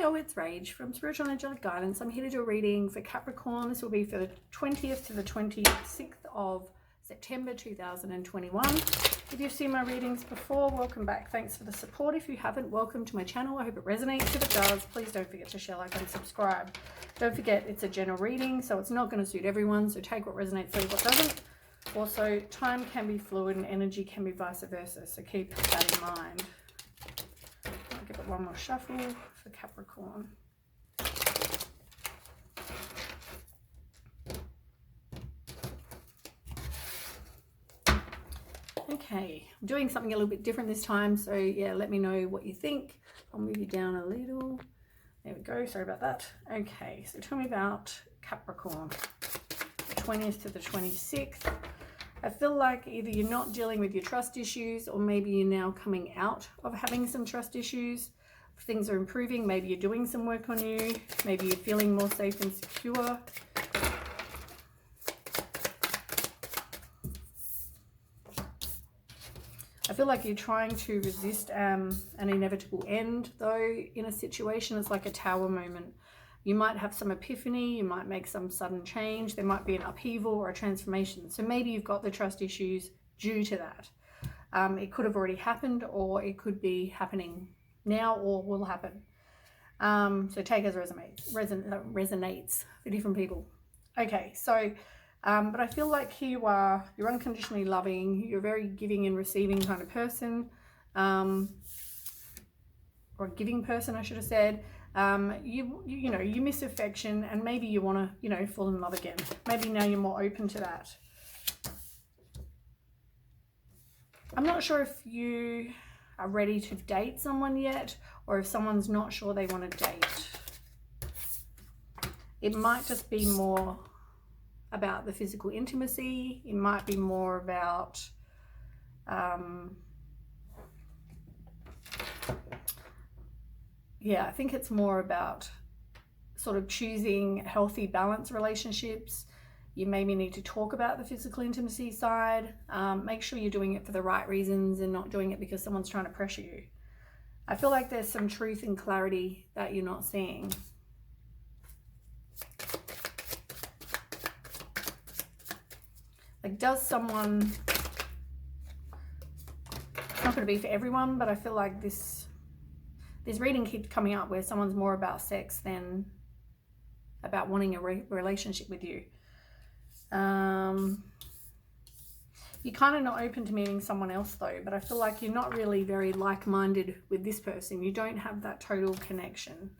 Hi, it's Rage from Spiritual and Angelic Guidance. I'm here to do a reading for Capricorn. This will be for the 20th to the 26th of September 2021. If you've seen my readings before, welcome back. Thanks for the support. If you haven't, welcome to my channel. I hope it resonates. If it does, please don't forget to share, like, and subscribe. Don't forget, it's a general reading, so it's not going to suit everyone. So take what resonates, leave what doesn't. Also, time can be fluid and energy can be vice versa. So keep that in mind. I'll give it one more shuffle for Capricorn. Okay, I'm doing something a little bit different this time, so yeah, let me know what you think. I'll move you down a little. There we go, sorry about that. Okay, so tell me about Capricorn, the 20th to the 26th. I feel like either you're not dealing with your trust issues, or maybe you're now coming out of having some trust issues. Things are improving, maybe you're doing some work on you, maybe you're feeling more safe and secure. I feel like you're trying to resist an inevitable end, though, in a situation. It's like a tower moment. You might have some epiphany, you might make some sudden change, there might be an upheaval or a transformation. So maybe you've got the trust issues due to that. It could have already happened, or it could be happening now or will happen. So take as resonates for different people. Okay, so but I feel like here you're unconditionally loving, you're a very giving and receiving kind of person, or a giving person, I should have said. You know, you miss affection, and maybe you want to, you know, fall in love again. Maybe now you're more open to that. I'm not sure if you are ready to date someone yet, or if someone's not sure they want to date. It might just be more about the physical intimacy. It might be more about yeah, I think it's more about sort of choosing healthy, balanced relationships. You maybe need to talk about the physical intimacy side. Make sure you're doing it for the right reasons and not doing it because someone's trying to pressure you. I feel like there's some truth and clarity that you're not seeing. Like, does someone, it's not going to be for everyone, but I feel like this reading keeps coming up where someone's more about sex than about wanting a relationship with you. You're kind of not open to meeting someone else though, but I feel like you're not really very like-minded with this person. You don't have that total connection.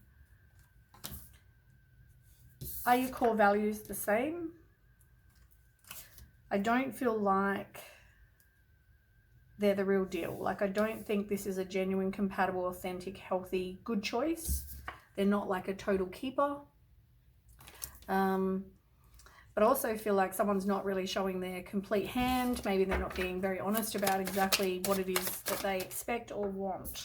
Are your core values the same? I don't feel like they're the real deal. Like, I don't think this is a genuine, compatible, authentic, healthy, good choice. They're not like a total keeper. But I also feel like someone's not really showing their complete hand. Maybe they're not being very honest about exactly what it is that they expect or want.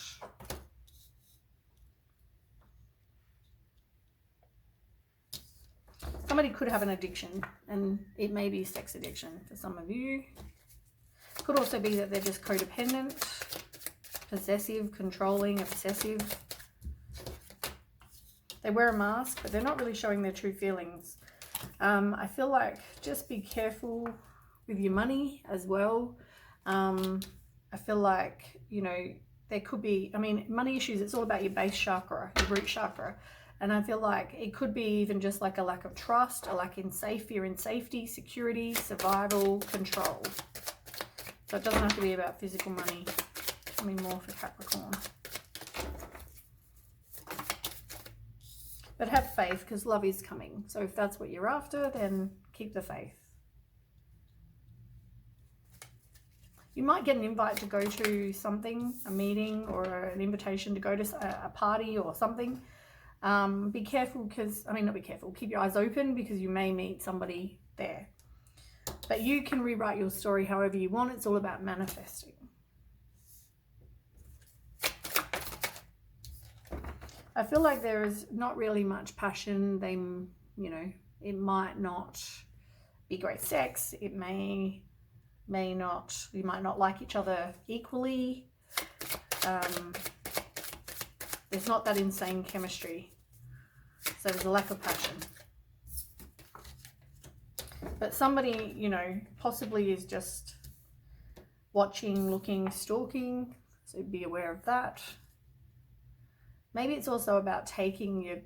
Somebody could have an addiction, and it may be sex addiction for some of you. Could also be that they're just codependent, possessive, controlling, obsessive. They wear a mask, but they're not really showing their true feelings. I feel like just be careful with your money as well. I feel like, you know, there could be, I mean, money issues, it's all about your base chakra, your root chakra. And I feel like it could be even just like a lack of trust, a lack in fear in safety, security, survival, control. So it doesn't have to be about physical money. Tell me more for Capricorn. But have faith, because love is coming. So if that's what you're after, then keep the faith. You might get an invite to go to something, a meeting, or an invitation to go to a party or something. Be careful because, I mean, not be careful, keep your eyes open because you may meet somebody there. But you can rewrite your story however you want. It's all about manifesting. I feel like there is not really much passion. They, you know, it might not be great sex. It may not, you might not like each other equally. The There's not that insane chemistry. So there's a lack of passion. But somebody, you know, possibly is just watching, looking, stalking. So be aware of that. Maybe it's also about taking your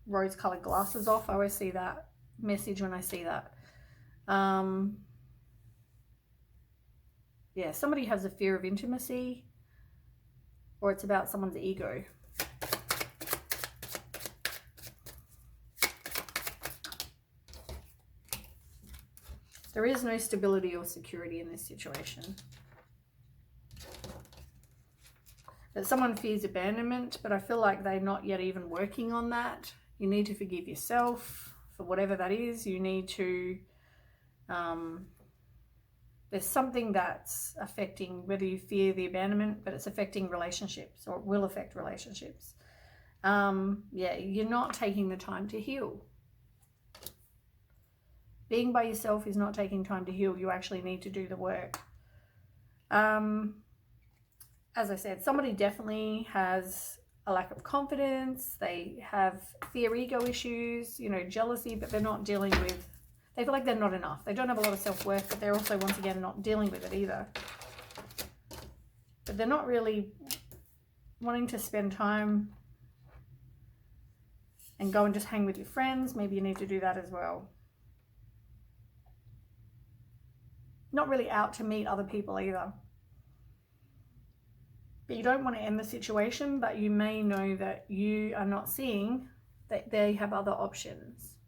rose-colored glasses off. I always see that message when I see that. Yeah, somebody has a fear of intimacy, or it's about someone's ego. There is no stability or security in this situation. That someone fears abandonment, but I feel like they're not yet even working on that. You need to forgive yourself for whatever that is. You need to, there's something that's affecting, whether you fear the abandonment, but it's affecting relationships, or it will affect relationships. Yeah, you're not taking the time to heal. Being by yourself is not taking time to heal. You actually need to do the work. As I said, somebody definitely has a lack of confidence. They have fear, ego issues, you know, jealousy, but they're not dealing with, they feel like they're not enough. They don't have a lot of self-worth, but they're also, once again, not dealing with it either. But they're not really wanting to spend time and go and just hang with your friends. Maybe you need to do that as well. Not really out to meet other people either. But you don't want to end the situation, but you may know that you are not seeing that they have other options.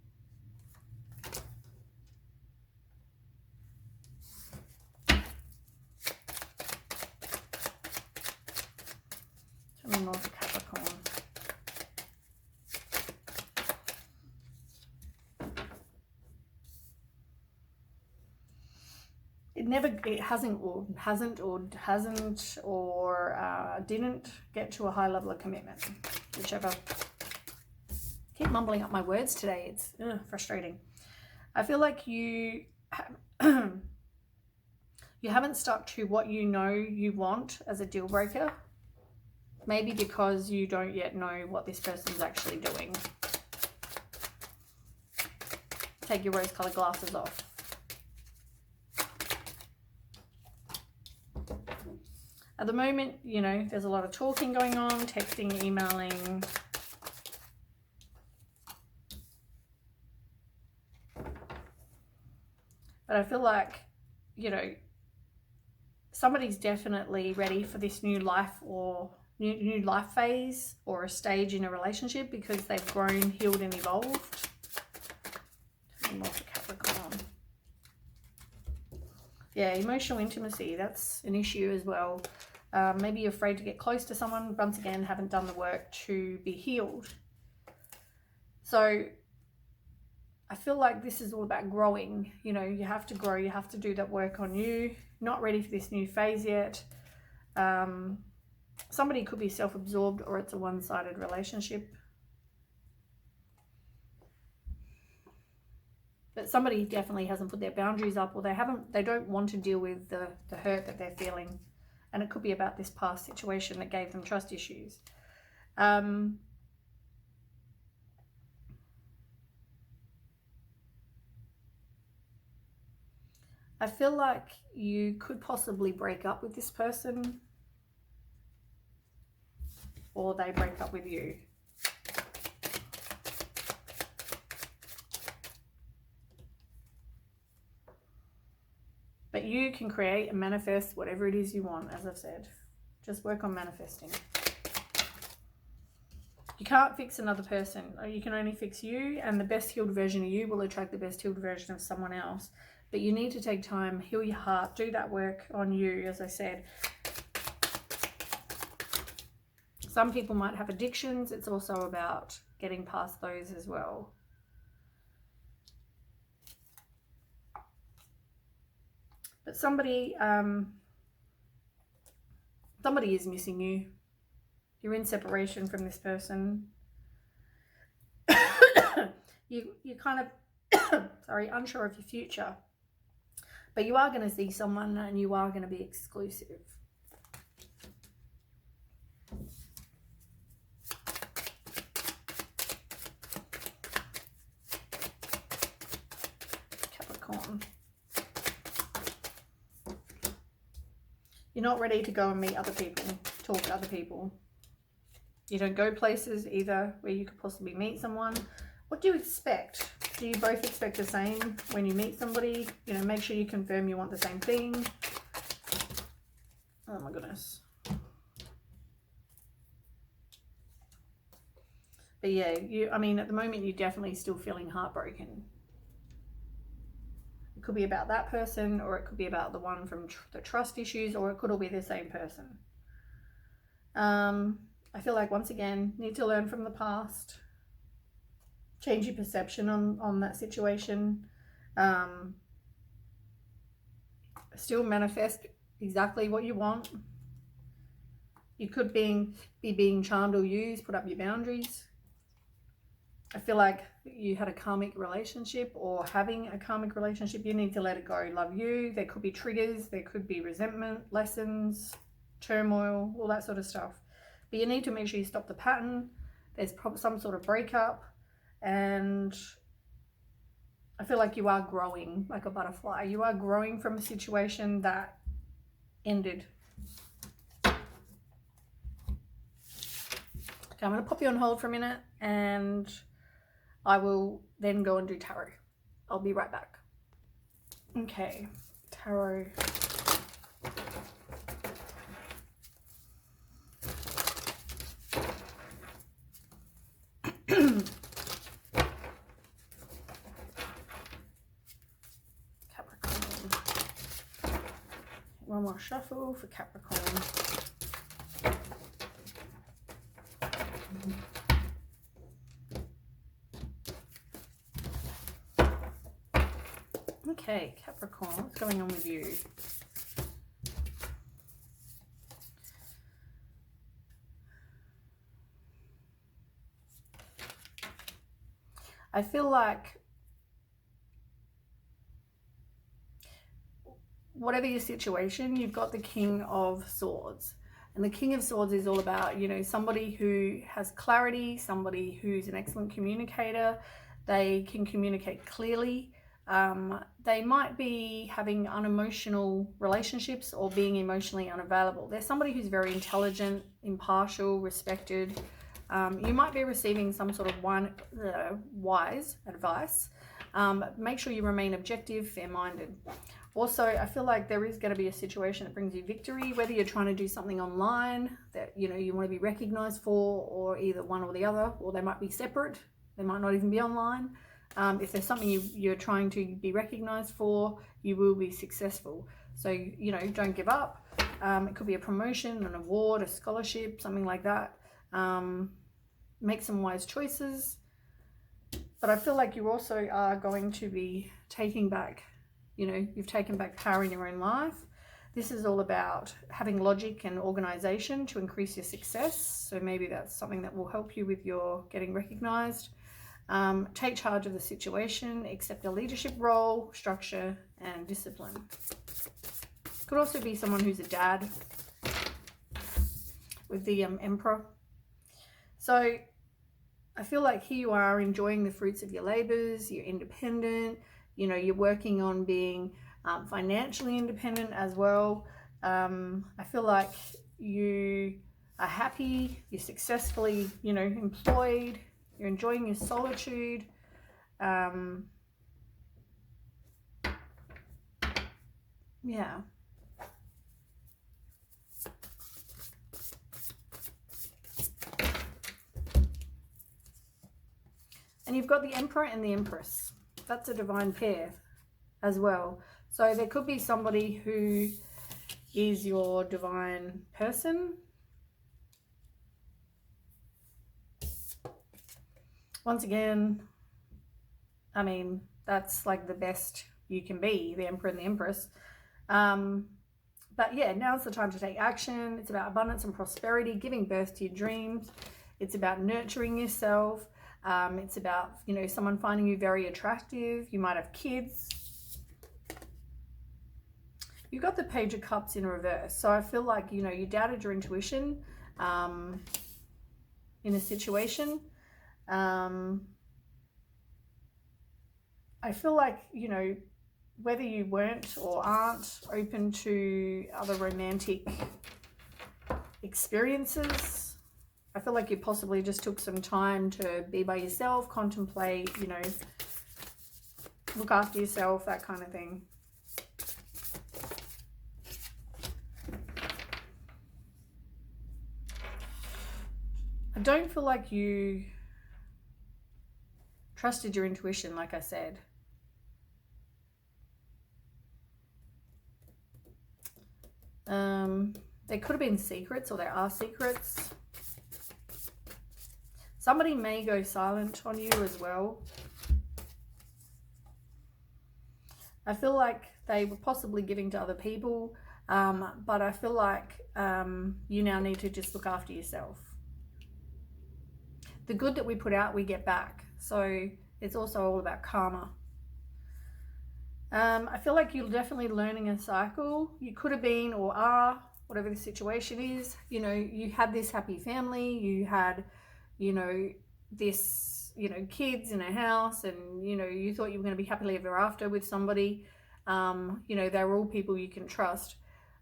Tell me more for Capricorn. It hasn't didn't get to a high level of commitment, whichever. Keep mumbling up my words today. It's frustrating. I feel like you haven't stuck to what you know you want as a deal breaker. Maybe because you don't yet know what this person's actually doing. Take your rose-colored glasses off. At the moment, you know, there's a lot of talking going on, texting, emailing. But I feel like, you know, somebody's definitely ready for this new life or new life phase or a stage in a relationship because they've grown, healed, and evolved. More for Capricorn. Yeah, emotional intimacy, that's an issue as well. Maybe you're afraid to get close to someone. Once again, haven't done the work to be healed. So I feel like this is all about growing. You know, you have to grow. You have to do that work on you. Not ready for this new phase yet. Somebody could be self-absorbed, or it's a one-sided relationship. But somebody definitely hasn't put their boundaries up, or they don't want to deal with the hurt that they're feeling. And it could be about this past situation that gave them trust issues. I feel like you could possibly break up with this person, or they break up with you. But you can create and manifest whatever it is you want, as I've said. Just work on manifesting. You can't fix another person. You can only fix you, and the best healed version of you will attract the best healed version of someone else. But you need to take time, heal your heart, do that work on you, as I said. Some people might have addictions. It's also about getting past those as well. But somebody is missing you. You're in separation from this person. You're kind of, unsure of your future. But you are going to see someone, and you are going to be exclusive. Capricorn. You're not ready to go and meet other people, talk to other people. You don't go places either where you could possibly meet someone. What do you expect? Do you both expect the same when you meet somebody? You know, make sure you confirm you want the same thing. Oh my goodness. But yeah, I mean, at the moment, you're definitely still feeling heartbroken. It could be about that person, or it could be about the one from the trust issues, or it could all be the same person. I feel like, once again, need to learn from the past. Change your perception on that situation. Still manifest exactly what you want. You could be being charmed or used. Put up your boundaries. I feel like you had a karmic relationship, or having a karmic relationship, you need to let it go. Love you. There could be triggers. There could be resentment, lessons, turmoil, all that sort of stuff. But you need to make sure you stop the pattern. There's probably some sort of breakup. And I feel like you are growing like a butterfly. You are growing from a situation that ended. Okay, I'm going to pop you on hold for a minute, and I will then go and do tarot. I'll be right back. Okay, tarot. Capricorn. One more shuffle for Capricorn. Okay, Capricorn, what's going on with you? I feel like whatever your situation, you've got the King of Swords. And the King of Swords is all about, you know, somebody who has clarity, somebody who's an excellent communicator. They can communicate clearly. They might be having unemotional relationships or being emotionally unavailable. They're somebody who's very intelligent, impartial, respected. You might be receiving some sort of wise advice. Make sure you remain objective, fair-minded. Also, I feel like there is going to be a situation that brings you victory, whether you're trying to do something online that, you know, you want to be recognized for, or either one or the other, or they might be separate. They might not even be online. If there's something you're trying to be recognized for, you will be successful. So, you know, don't give up. It could be a promotion, an award, a scholarship, something like that. Make some wise choices. But I feel like you also are going to be taking back, you know, you've taken back power in your own life. This is all about having logic and organization to increase your success. So maybe that's something that will help you with your getting recognized. Take charge of the situation, accept a leadership role, structure, and discipline. Could also be someone who's a dad with the Emperor. So I feel like here you are enjoying the fruits of your labors, you're independent, you know, you're working on being financially independent as well. I feel like you are happy, you're successfully, you know, employed, you're enjoying your solitude. Yeah. And you've got the Emperor and the Empress. That's a divine pair as well. So there could be somebody who is your divine person. Once again, I mean, that's like the best you can be, the Emperor and the Empress. But yeah, now's the time to take action. It's about abundance and prosperity, giving birth to your dreams. It's about nurturing yourself. It's about, you know, someone finding you very attractive. You might have kids. You've got the Page of Cups in reverse. So I feel like, you know, you doubted your intuition in a situation. I feel like, you know, whether you weren't or aren't open to other romantic experiences, I feel like you possibly just took some time to be by yourself, contemplate, you know, look after yourself, that kind of thing. I don't feel like you trusted your intuition, like I said. There could have been secrets, or there are secrets. Somebody may go silent on you as well. I feel like they were possibly giving to other people, but I feel like you now need to just look after yourself. The good that we put out, we get back. So it's also all about karma. I feel like you're definitely learning a cycle. You could have been or are, whatever the situation is, you know, you had this happy family, you had, you know, this, you know, kids in a house, and, you know, you thought you were going to be happily ever after with somebody. You know, they were all people you can trust.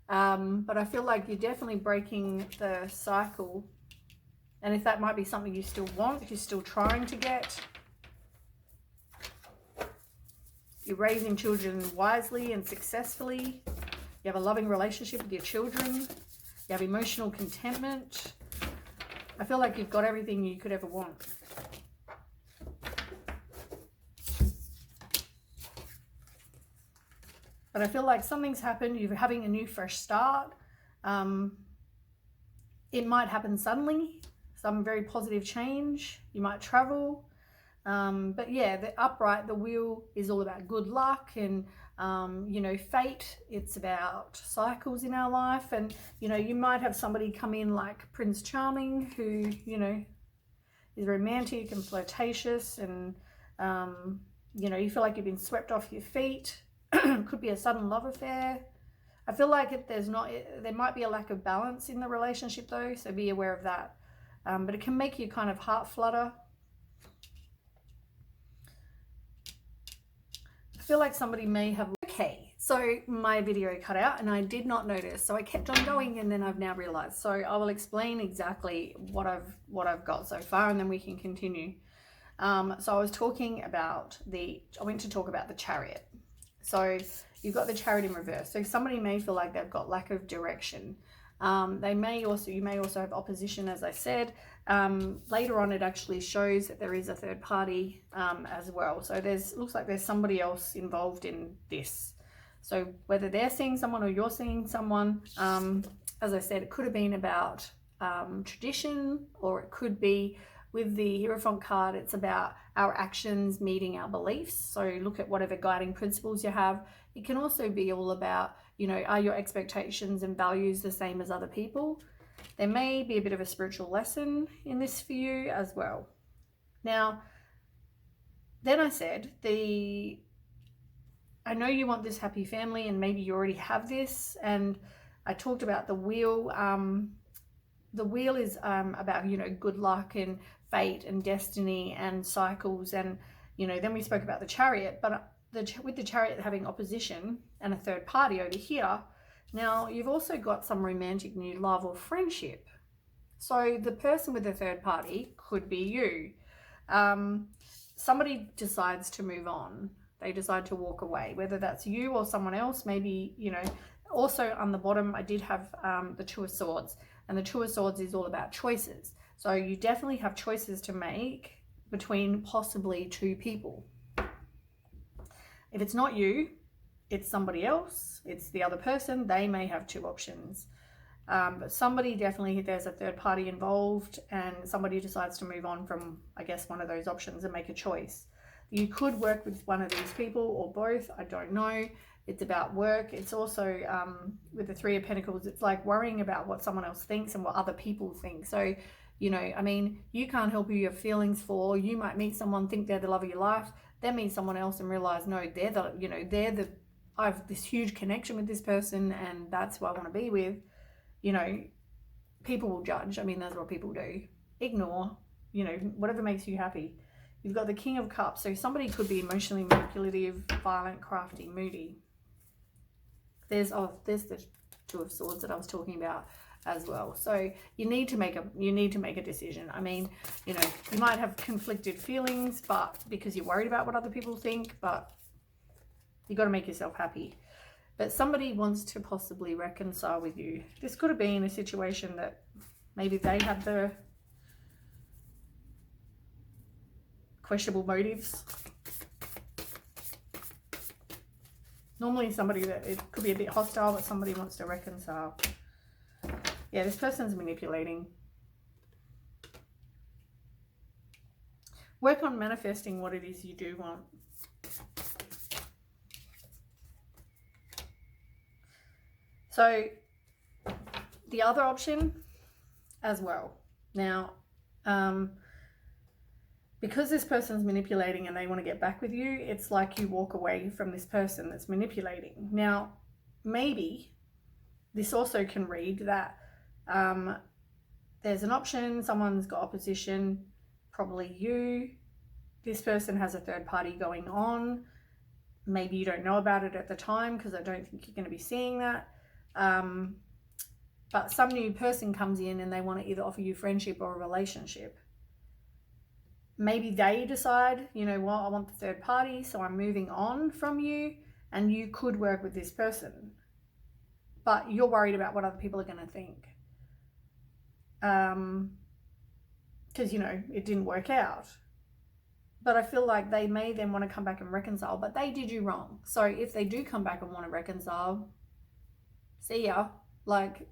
But I feel like you're definitely breaking the cycle. And if that might be something you still want, if you're still trying to get, you're raising children wisely and successfully. You have a loving relationship with your children. You have emotional contentment. I feel like you've got everything you could ever want. But I feel like something's happened. You're having a new fresh start. It might happen suddenly. Some very positive change. You might travel. But yeah, the upright, the wheel is all about good luck and, you know, fate. It's about cycles in our life. And, you know, you might have somebody come in like Prince Charming who, you know, is romantic and flirtatious and, you know, you feel like you've been swept off your feet. Could be a sudden love affair. I feel like there might be a lack of balance in the relationship though, so be aware of that. But it can make you kind of heart flutter. I feel like somebody may have, okay, so my video cut out and I did not notice, so I kept on going and then I've now realized. So I will explain exactly what I've got so far and then we can continue. So I was talking about I went to talk about the Chariot. So you've got the Chariot in reverse. So somebody may feel like they've got lack of direction. You may also have opposition, as I said. Later on, it actually shows that there is a third party as well. So looks like there's somebody else involved in this. So whether they're seeing someone or you're seeing someone, as I said, it could have been about tradition, or it could be with the Hierophant card, it's about our actions meeting our beliefs. So look at whatever guiding principles you have. It can also be all about, you know, are your expectations and values the same as other people? There may be a bit of a spiritual lesson in this for you as well. Now, then I said, I know you want this happy family and maybe you already have this. And I talked about the wheel. The wheel is about, you know, good luck and fate and destiny and cycles. And, you know, then we spoke about the Chariot, but with the Chariot having opposition and a third party over here, now you've also got some romantic new love or friendship. So the person with the third party could be you. Somebody decides to move on. They decide to walk away, whether that's you or someone else. Maybe, you know, also on the bottom, I did have the Two of Swords. And the Two of Swords is all about choices. So you definitely have choices to make between possibly two people. If it's not you, it's somebody else, it's the other person, they may have two options. But somebody definitely, there's a third party involved and somebody decides to move on from, I guess, one of those options and make a choice. You could work with one of these people or both, I don't know. It's about work. It's also with the Three of Pentacles, it's like worrying about what someone else thinks and what other people think. So, you know, I mean, you can't help who you have feelings for. You might meet someone, think they're the love of your life, then meet someone else and realize, no, I have this huge connection with this person and that's who I want to be with. You know, people will judge. I mean, that's what people do. Ignore, you know, whatever makes you happy. You've got the King of Cups. So somebody could be emotionally manipulative, violent, crafty, moody. There's the Two of Swords that I was talking about as well. So you need to make a decision. I mean, you know, you might have conflicted feelings, but because you're worried about what other people think, but you got to make yourself happy. But somebody wants to possibly reconcile with you. This could have been a situation that maybe they had the questionable motives. Normally somebody that it could be a bit hostile, but somebody wants to reconcile. Yeah, this person's manipulating. Work on manifesting what it is you do want. So the other option as well. Now, because this person's manipulating and they want to get back with you, it's like you walk away from this person that's manipulating. Now, maybe this also can read that there's an option, someone's got opposition, probably you. This person has a third party going on. Maybe you don't know about it at the time because I don't think you're going to be seeing that. But some new person comes in and they want to either offer you friendship or a relationship. Maybe they decide, you know what, I want the third party, so I'm moving on from you, and you could work with this person. But you're worried about what other people are going to think. Because, you know, it didn't work out. But I feel like they may then want to come back and reconcile, but they did you wrong. So if they do come back and want to reconcile, see ya. Like,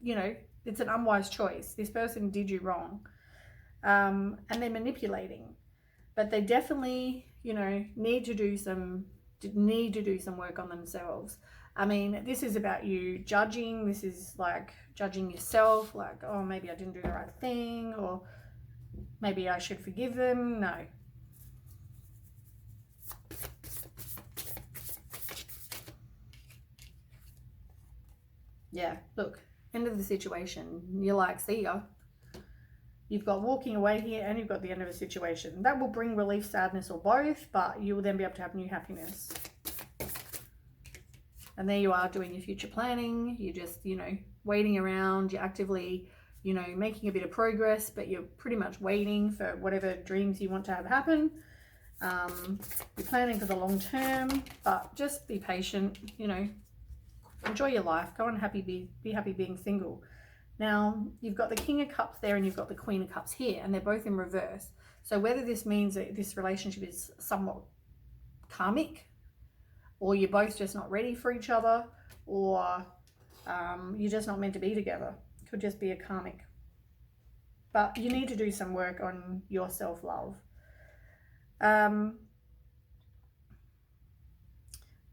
you know, it's an unwise choice. This person did you wrong. And they're manipulating. But they definitely, you know, need to do some work on themselves. I mean, this is about you judging. This is like judging yourself, like, oh, maybe I didn't do the right thing, or maybe I should forgive them. No. Yeah, look, end of the situation. You're like, see ya. You've got walking away here and you've got the end of a situation. That will bring relief, sadness, or both, but you will then be able to have new happiness. And there you are doing your future planning. You're just, you know, waiting around. You're actively, you know, making a bit of progress, but you're pretty much waiting for whatever dreams you want to have happen. You're planning for the long term, but just be patient, you know, enjoy your life. Go and be happy being single. Now, you've got the King of Cups there and you've got the Queen of Cups here, and they're both in reverse. So whether this means that this relationship is somewhat karmic, or you're both just not ready for each other, or you're just not meant to be together. It could just be a karmic. But you need to do some work on your self-love.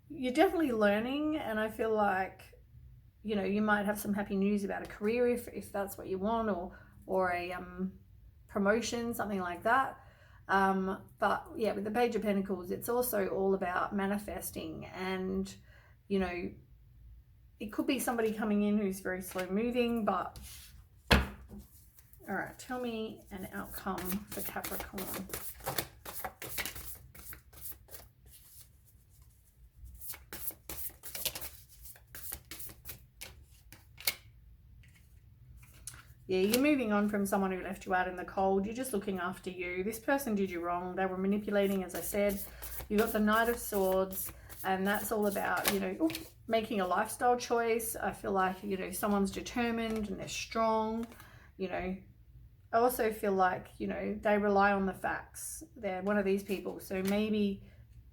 You're definitely learning, and I feel like, you know, you might have some happy news about a career if that's what you want, or a promotion, something like that. But yeah, with the Page of Pentacles, it's also all about manifesting, and, you know, it could be somebody coming in who's very slow moving, but all right, tell me an outcome for Capricorn. Yeah, you're moving on from someone who left you out in the cold. You're just looking after you. This person did you wrong. They were manipulating, as I said. You got the Knight of Swords, and that's all about, you know, making a lifestyle choice. I feel like, you know, someone's determined and they're strong. You know, I also feel like, you know, they rely on the facts. They're one of these people. So maybe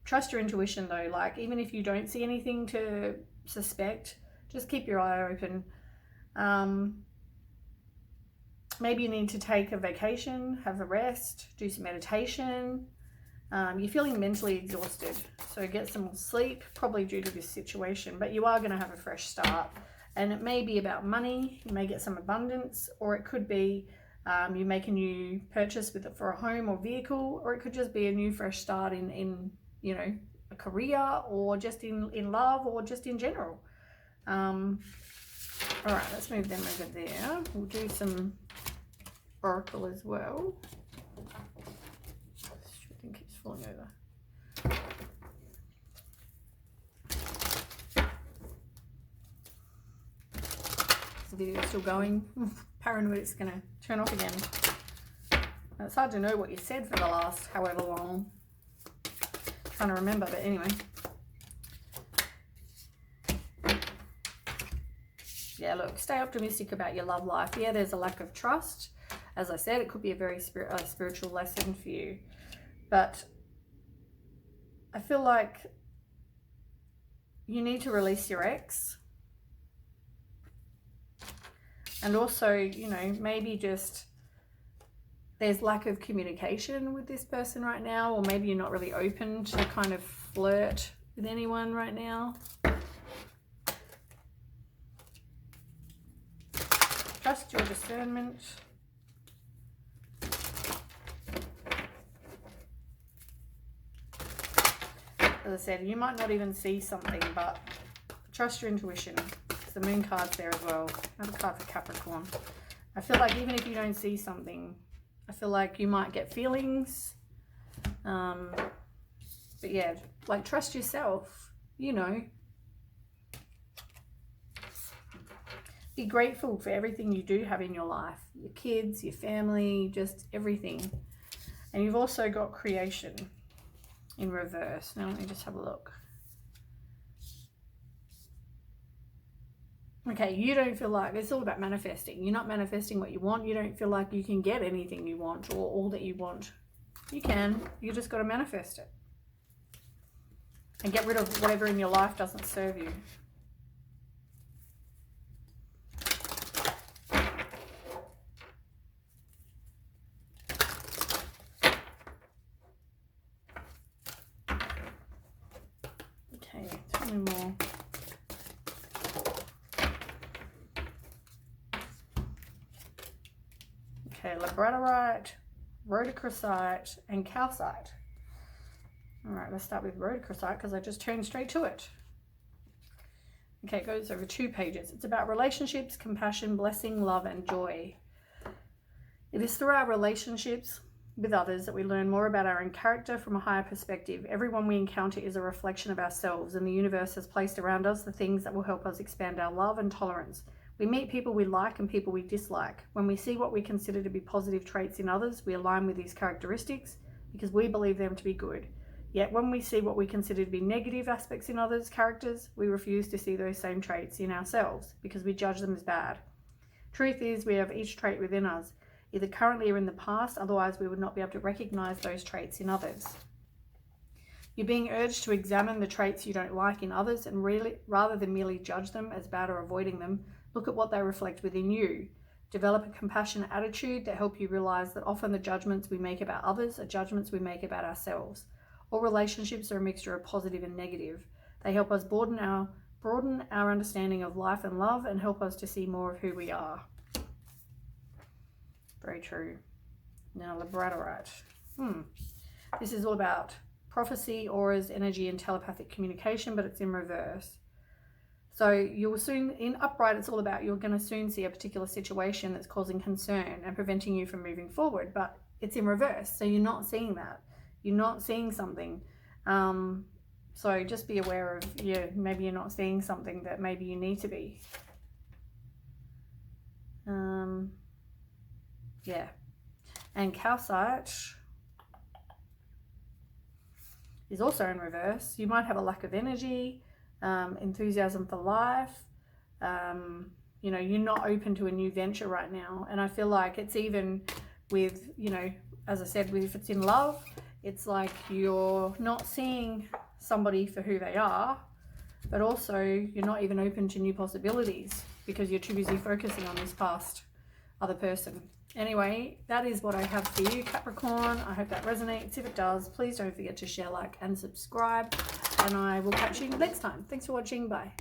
trust your intuition, though. Like, even if you don't see anything to suspect, just keep your eye open. Maybe you need to take a vacation, have a rest, do some meditation. You're feeling mentally exhausted, so get some sleep, probably due to this situation, but you are going to have a fresh start. And it may be about money, you may get some abundance, or it could be you make a new purchase for a home or vehicle, or it could just be a new fresh start in you know, a career, or just in love, or just in general. All right, let's move them over there. We'll do some Oracle as well. falling over. Is the video still going? Paranoid it's going to turn off again. And it's hard to know what you said for the last however long. Trying to remember, but anyway. Yeah, look, stay optimistic about your love life. Yeah, there's a lack of trust. As I said, it could be a very spiritual lesson for you. But I feel like you need to release your ex. And also, you know, maybe just there's lack of communication with this person right now, or maybe you're not really open to kind of flirt with anyone right now. Trust your discernment. As I said, you might not even see something, but trust your intuition. The moon card's there as well. Another card for Capricorn. I feel like even if you don't see something, I feel like you might get feelings. But yeah, like trust yourself, you know. Be grateful for everything you do have in your life. Your kids, your family, just everything. And you've also got creation in reverse. Now let me just have a look. Okay, you don't feel like, it's all about manifesting. You're not manifesting what you want. You don't feel like you can get anything you want or all that you want. You can. You just got to manifest it. And get rid of whatever in your life doesn't serve you. Okay, tell me more. Okay, labradorite, rhodochrosite, and calcite. All right, let's start with rhodochrosite because I just turned straight to it. Okay, it goes over 2 pages. It's about relationships, compassion, blessing, love, and joy. It is through our relationships with others that we learn more about our own character from a higher perspective. Everyone we encounter is a reflection of ourselves, and the universe has placed around us the things that will help us expand our love and tolerance. We meet people we like and people we dislike. When we see what we consider to be positive traits in others, we align with these characteristics because we believe them to be good. Yet when we see what we consider to be negative aspects in others' characters, we refuse to see those same traits in ourselves because we judge them as bad. Truth is, we have each trait within us, either currently or in the past, otherwise we would not be able to recognize those traits in others. You're being urged to examine the traits you don't like in others and really, rather than merely judge them as bad or avoiding them, look at what they reflect within you. Develop a compassionate attitude that help you realize that often the judgments we make about others are judgments we make about ourselves. All relationships are a mixture of positive and negative. They help us broaden our understanding of life and love and help us to see more of who we are. Very true. Now, labradorite. This is all about prophecy, auras, energy, and telepathic communication, but it's in reverse. So you'll soon, in upright, it's all about you're going to soon see a particular situation that's causing concern and preventing you from moving forward, but it's in reverse. So you're not seeing that. You're not seeing something. So just be aware of, maybe you're not seeing something that maybe you need to be. Yeah. And calcite is also in reverse. You might have a lack of energy, enthusiasm for life. You're not open to a new venture right now. And I feel like it's even with, as I said, if it's in love, it's like you're not seeing somebody for who they are, but also you're not even open to new possibilities because you're too busy focusing on this past other person. Anyway, that is what I have for you, Capricorn. I hope that resonates. If it does, please don't forget to share, like, and subscribe. And I will catch you next time. Thanks for watching. Bye.